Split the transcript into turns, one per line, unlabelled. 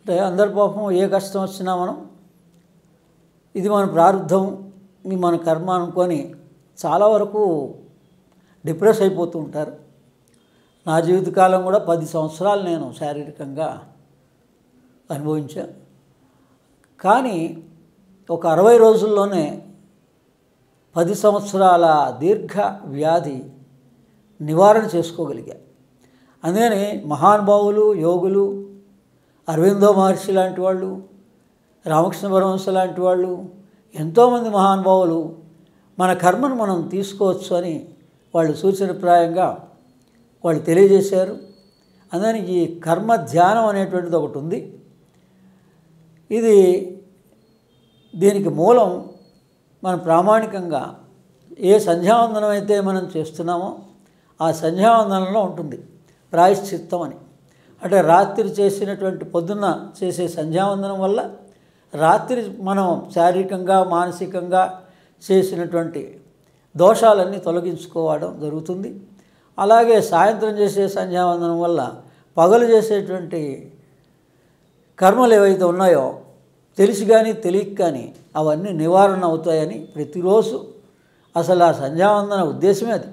అంటే అందరి పాపం ఏ కష్టం వచ్చినా మనం ఇది మన ప్రారంధం, ఇది మన కర్మ అనుకొని చాలా వరకు డిప్రెస్ అయిపోతూ ఉంటారు. నా జీవితకాలం కూడా 10 సంవత్సరాలు నేను శారీరకంగా అనుభవించాను. కానీ ఒక 60 రోజుల్లోనే 10 సంవత్సరాల దీర్ఘ వ్యాధి నివారణ చేసుకోగలిగా. అందుకని మహానుభావులు, యోగులు, అరవిందో మహర్షి లాంటి వాళ్ళు, రామకృష్ణ పరమహంస లాంటి వాళ్ళు, ఎంతోమంది మహానుభావులు మన కర్మను మనం తీసుకోవచ్చు అని వాళ్ళు సూచనప్రాయంగా వాళ్ళు తెలియజేశారు. అందుకని ఈ కర్మ ధ్యానం అనేటువంటిది ఒకటి ఉంది. దీనికి మూలం మనం ప్రామాణికంగా ఏ సంధ్యావందనం అయితే మనం చేస్తున్నామో ఆ సంధ్యావందనంలో ఉంటుంది ప్రాయశ్చిత్తం అని. అంటే రాత్రి చేసినటువంటి పొద్దున్న చేసే సంధ్యావందనం వల్ల రాత్రి మనం శారీరకంగా మానసికంగా చేసినటువంటి దోషాలన్నీ తొలగించుకోవడం జరుగుతుంది. అలాగే సాయంత్రం చేసే సంధ్యావందనం వల్ల పగలు చేసేటువంటి కర్మలు ఏవైతే ఉన్నాయో తెలిసి కానీ తెలియక కానీ అవన్నీ నివారణ అవుతాయని ప్రతిరోజు అసలు ఆ సంధ్యావందన ఉద్దేశమే అది.